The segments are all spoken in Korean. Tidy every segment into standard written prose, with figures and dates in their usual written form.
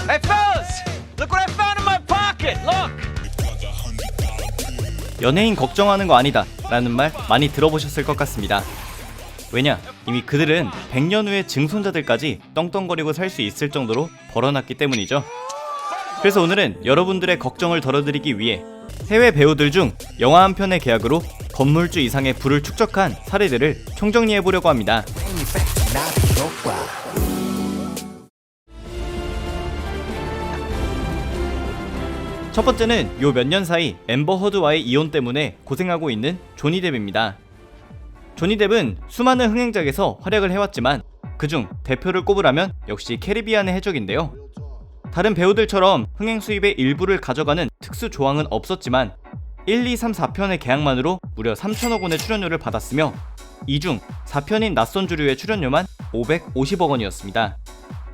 Hey fellas, look what I found in my pocket. Look. 연예인 걱정하는 거 아니다 라는 말 많이 들어보셨을 것 같습니다. 왜냐, 이미 그들은 100년 후에 증손자들까지 떵떵거리고 살 수 있을 정도로 벌어놨기 때문이죠. 그래서 오늘은 여러분들의 걱정을 덜어드리기 위해 해외 배우들 중 영화 한 편의 계약으로 건물주 이상의 부를 축적한 사례들을 총정리해보려고 합니다. 첫 번째는 요 몇 년 사이 앰버 허드와의 이혼 때문에 고생하고 있는 조니 뎁입니다. 조니 뎁은 수많은 흥행작에서 활약을 해왔지만 그중 대표를 꼽으라면 역시 캐리비안의 해적인데요. 다른 배우들처럼 흥행 수입의 일부를 가져가는 특수 조항은 없었지만 1, 2, 3, 4편의 계약만으로 무려 3천억 원의 출연료를 받았으며 이 중 4편인 낯선 주류의 출연료만 550억 원이었습니다.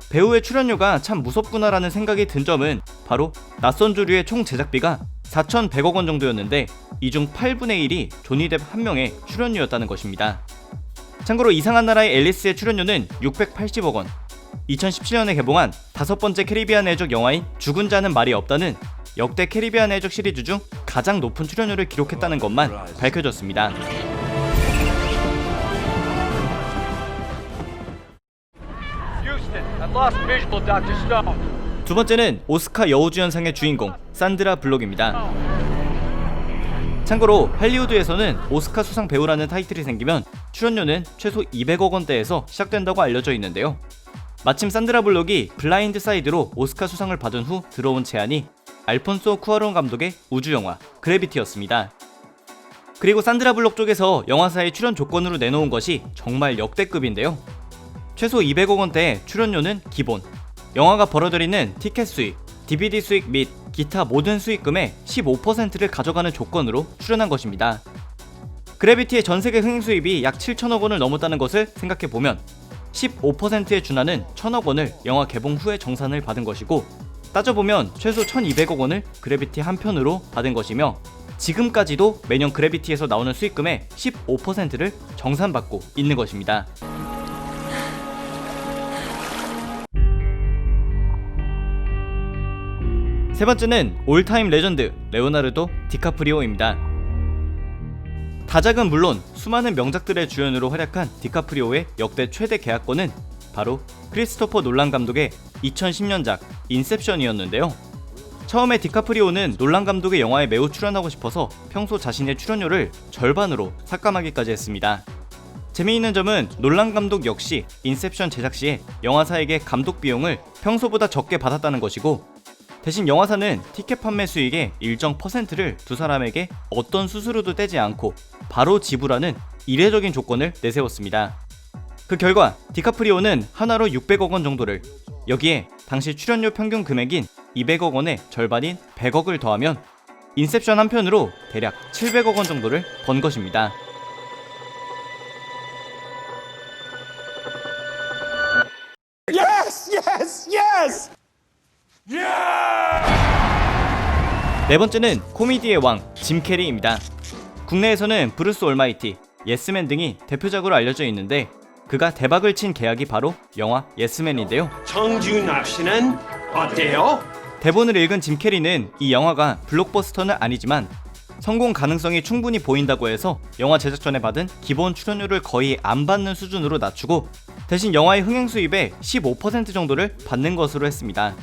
배우의 출연료가 참 무섭구나라는 생각이 든 점은 바로 낯선 주류의 총 제작비가 4,100억 원 정도였는데 이 중 8분의 1이 조니 뎁 한 명의 출연료였다는 것입니다. 참고로 이상한 나라의 앨리스의 출연료는 680억 원, 2017년에 개봉한 5번째 캐리비안 해적 영화인 죽은 자는 말이 없다는 역대 캐리비안 해적 시리즈 중 가장 높은 출연료를 기록했다는 것만 밝혀졌습니다. 두 번째는 오스카 여우주연상의 주인공 산드라 블록입니다. 참고로 할리우드에서는 오스카 수상 배우라는 타이틀이 생기면 출연료는 최소 200억 원대에서 시작된다고 알려져 있는데요. 마침 산드라 블록이 블라인드 사이드로 오스카 수상을 받은 후 들어온 제안이 알폰소 쿠아론 감독의 우주영화 그래비티였습니다. 그리고 산드라 블록 쪽에서 영화사의 출연 조건으로 내놓은 것이 정말 역대급인데요. 최소 200억 원대의 출연료는 기본, 영화가 벌어들이는 티켓 수익, DVD 수익 및 기타 모든 수익금의 15%를 가져가는 조건으로 출연한 것입니다. 그래비티의 전세계 흥행 수입이 약 7천억 원을 넘었다는 것을 생각해보면 15%에 준하는 1,000억 원을 영화 개봉 후에 정산을 받은 것이고, 따져보면 최소 1,200억 원을 그래비티 한 편으로 받은 것이며 지금까지도 매년 그래비티에서 나오는 수익금의 15%를 정산받고 있는 것입니다. 세 번째는 올타임 레전드 레오나르도 디카프리오입니다. 다작은 물론 수많은 명작들의 주연으로 활약한 디카프리오의 역대 최대 계약권은 바로 크리스토퍼 놀란 감독의 2010년작 인셉션이었는데요. 처음에 디카프리오는 놀란 감독의 영화에 매우 출연하고 싶어서 평소 자신의 출연료를 절반으로 삭감하기까지 했습니다. 재미있는 점은 놀란 감독 역시 인셉션 제작 시에 영화사에게 감독 비용을 평소보다 적게 받았다는 것이고, 대신 영화사는 티켓 판매 수익의 일정 퍼센트를 두 사람에게 어떤 수수료도 떼지 않고 바로 지불하는 이례적인 조건을 내세웠습니다. 그 결과 디카프리오는 하나로 600억 원 정도를, 여기에 당시 출연료 평균 금액인 200억 원의 절반인 100억을 더하면 인셉션 한 편으로 대략 700억 원 정도를 번 것입니다. Yes! Yes! Yes! 네 번째는 코미디의 왕 짐 캐리입니다. 국내에서는 브루스 올마이티, 예스맨 등이 대표작으로 알려져 있는데 그가 대박을 친 계약이 바로 영화 예스맨인데요. 정준하 씨는 어때요? 대본을 읽은 짐 캐리는 이 영화가 블록버스터는 아니지만 성공 가능성이 충분히 보인다고 해서 영화 제작 전에 받은 기본 출연료를 거의 안 받는 수준으로 낮추고 대신 영화의 흥행 수입의 15% 정도를 받는 것으로 했습니다.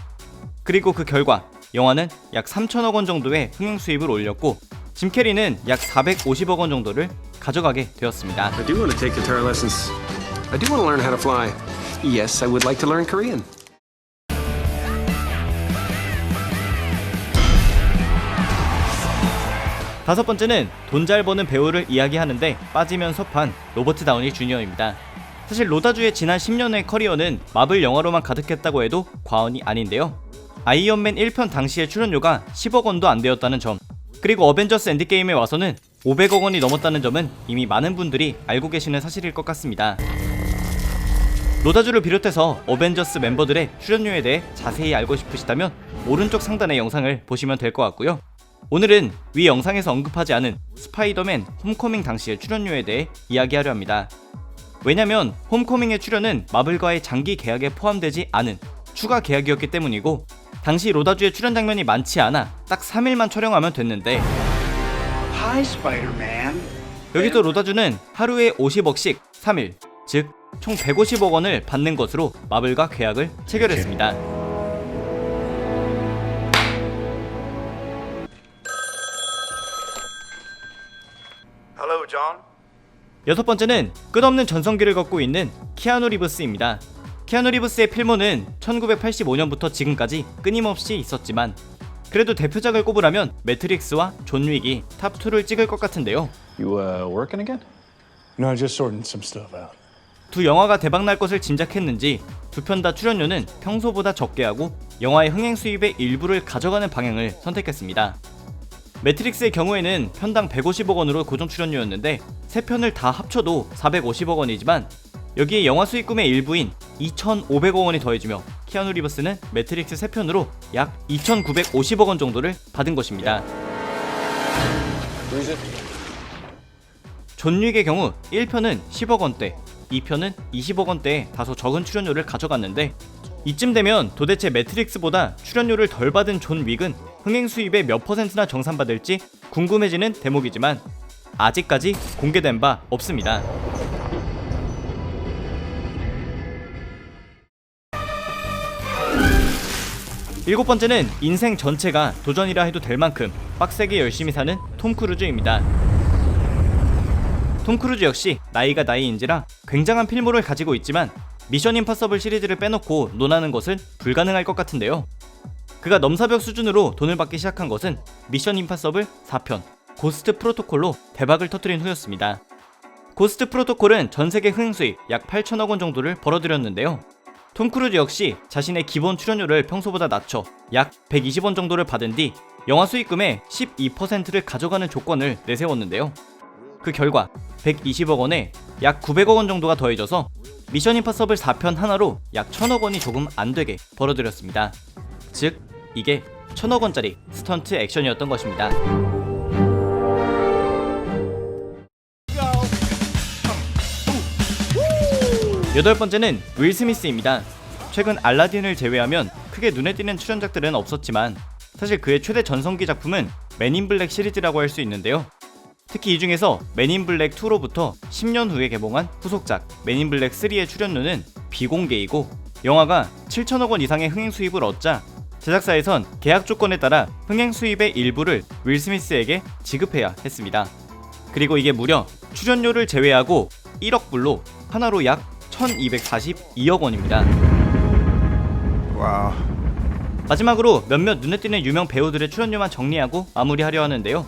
그리고 그 결과 영화는 약 3천억 원 정도의 흥행 수입을 올렸고 짐 캐리는 약 450억 원 정도를 가져가게 되었습니다. I do want to take guitar lessons. I do want to learn how to fly. Yes, I would like to learn Korean. 다섯 번째는 돈 잘 버는 배우를 이야기하는데 빠지면 섭한 로버트 다우니 주니어입니다. 사실 로다주의 지난 10년의 커리어는 마블 영화로만 가득했다고 해도 과언이 아닌데요. 아이언맨 1편 당시의 출연료가 10억 원도 안 되었다는 점, 그리고 어벤져스 엔드게임에 와서는 500억 원이 넘었다는 점은 이미 많은 분들이 알고 계시는 사실일 것 같습니다. 로다주를 비롯해서 어벤져스 멤버들의 출연료에 대해 자세히 알고 싶으시다면 오른쪽 상단의 영상을 보시면 될 것 같고요. 오늘은 위 영상에서 언급하지 않은 스파이더맨 홈커밍 당시의 출연료에 대해 이야기하려 합니다. 왜냐면 홈커밍의 출연은 마블과의 장기 계약에 포함되지 않은 추가 계약이었기 때문이고, 당시 로다주의 출연 장면이 많지 않아 딱 3일만 촬영하면 됐는데 Hi, Spider-Man. 여기도 로다주는 하루에 50억씩 3일, 즉 총 150억 원을 받는 것으로 마블과 계약을 체결했습니다. Hello, John. 여섯 번째는 끝없는 전성기를 걷고 있는 키아누 리브스입니다. 키아누 리브스의 필모는 1985년부터 지금까지 끊임없이 있었지만 그래도 대표작을 꼽으라면 매트릭스와 존 윅이 탑2를 찍을 것 같은데요. You working again? No, just sorting some stuff out. 두 영화가 대박날 것을 짐작했는지 두 편 다 출연료는 평소보다 적게 하고 영화의 흥행 수입의 일부를 가져가는 방향을 선택했습니다. 매트릭스의 경우에는 편당 150억 원으로 고정 출연료였는데 세 편을 다 합쳐도 450억 원이지만 여기에 영화 수익금의 일부인 2,500억 원이 더해지며 키아누 리브스는 매트릭스 3편으로 약 2,950억 원 정도를 받은 것입니다. 존 윅의 경우 1편은 10억 원대, 2편은 20억 원대의 다소 적은 출연료를 가져갔는데 이쯤 되면 도대체 매트릭스보다 출연료를 덜 받은 존 윅은 흥행 수입의 몇 %나 정산받을지 궁금해지는 대목이지만 아직까지 공개된 바 없습니다. 일곱 번째는 인생 전체가 도전이라 해도 될 만큼 빡세게 열심히 사는 톰 크루즈입니다. 톰 크루즈 역시 나이가 나이인지라 굉장한 필모를 가지고 있지만 미션 임파서블 시리즈를 빼놓고 논하는 것은 불가능할 것 같은데요. 그가 넘사벽 수준으로 돈을 받기 시작한 것은 미션 임파서블 4편 고스트 프로토콜로 대박을 터뜨린 후였습니다. 고스트 프로토콜은 전세계 흥행 수익 약 8천억 원 정도를 벌어들였는데요. 톰 크루즈 역시 자신의 기본 출연료를 평소보다 낮춰 약 120원 정도를 받은 뒤 영화 수익금의 12%를 가져가는 조건을 내세웠는데요. 그 결과 120억 원에 약 900억 원 정도가 더해져서 미션 임파서블 4편 하나로 약 1000억 원이 조금 안되게 벌어들였습니다. 즉 이게 1000억 원짜리 스턴트 액션이었던 것입니다. 여덟 번째는 윌 스미스입니다. 최근 알라딘을 제외하면 크게 눈에 띄는 출연작들은 없었지만 사실 그의 최대 전성기 작품은 맨인 블랙 시리즈라고 할 수 있는데요. 특히 이 중에서 맨인 블랙 2로부터 10년 후에 개봉한 후속작 맨인 블랙 3의 출연료는 비공개이고 영화가 7천억 원 이상의 흥행 수입을 얻자 제작사에선 계약 조건에 따라 흥행 수입의 일부를 윌 스미스에게 지급해야 했습니다. 그리고 이게 무려 출연료를 제외하고 1억 불로 하나로 약 1242억 원입니다. Wow. 마지막으로 몇몇 눈에 띄는 유명 배우들의 출연료만 정리하고 마무리하려 하는데요.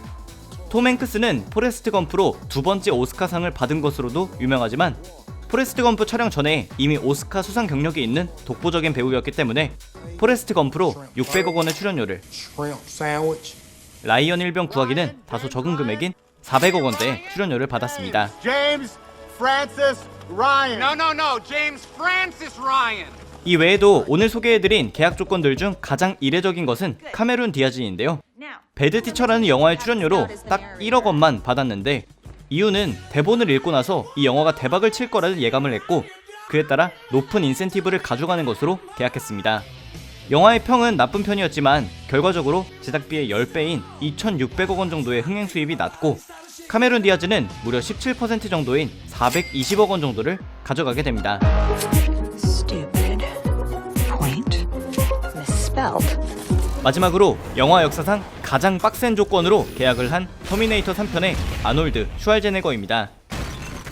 톰 행크스는 포레스트 검프로 두 번째 오스카상을 받은 것으로도 유명하지만 포레스트 검프 촬영 전에 이미 오스카 수상 경력이 있는 독보적인 배우였기 때문에 포레스트 검프로 600억 원의 출연료를, 라이언 일병 구하기는 다소 적은 금액인 400억 원대의 출연료를 받았습니다. James Francis Ryan. No, James Francis Ryan. 이 외에도 오늘 소개해드린 계약 조건들 중 가장 이례적인 것은 카메룬 디아즈인데요. 배드 티처라는 영화의 출연료로 딱 1억 원만 받았는데 이유는 대본을 읽고 나서 이 영화가 대박을 칠 거라는 예감을 했고 그에 따라 높은 인센티브를 가져가는 것으로 계약했습니다. 영화의 평은 나쁜 편이었지만 결과적으로 제작비의 10배인 2,600억 원 정도의 흥행 수입이 났고 카메룬 디아즈는 무려 17% 정도인 420억 원 정도를 가져가게 됩니다. 마지막으로 영화 역사상 가장 빡센 조건으로 계약을 한 터미네이터 3편의 아놀드 슈왈제네거입니다.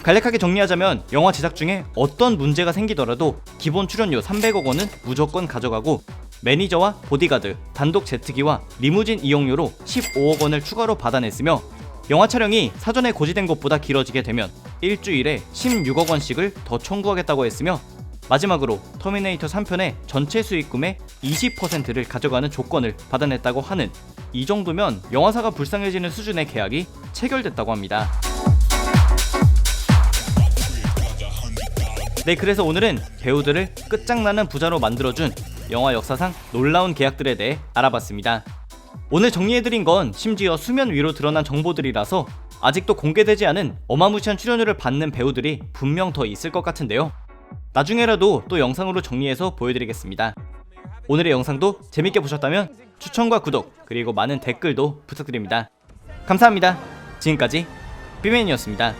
간략하게 정리하자면 영화 제작 중에 어떤 문제가 생기더라도 기본 출연료 300억 원은 무조건 가져가고 매니저와 보디가드, 단독 제트기와 리무진 이용료로 15억 원을 추가로 받아냈으며 영화 촬영이 사전에 고지된 것보다 길어지게 되면 일주일에 16억 원씩을 더 청구하겠다고 했으며 마지막으로 터미네이터 3편의 전체 수익금의 20%를 가져가는 조건을 받아냈다고 하는 이 정도면 영화사가 불쌍해지는 수준의 계약이 체결됐다고 합니다. 네, 그래서 오늘은 배우들을 끝장나는 부자로 만들어준 영화 역사상 놀라운 계약들에 대해 알아봤습니다. 오늘 정리해드린 건 심지어 수면 위로 드러난 정보들이라서 아직도 공개되지 않은 어마무시한 출연료를 받는 배우들이 분명 더 있을 것 같은데요. 나중에라도 또 영상으로 정리해서 보여드리겠습니다. 오늘의 영상도 재밌게 보셨다면 추천과 구독 그리고 많은 댓글도 부탁드립니다. 감사합니다. 지금까지 삐맨이었습니다.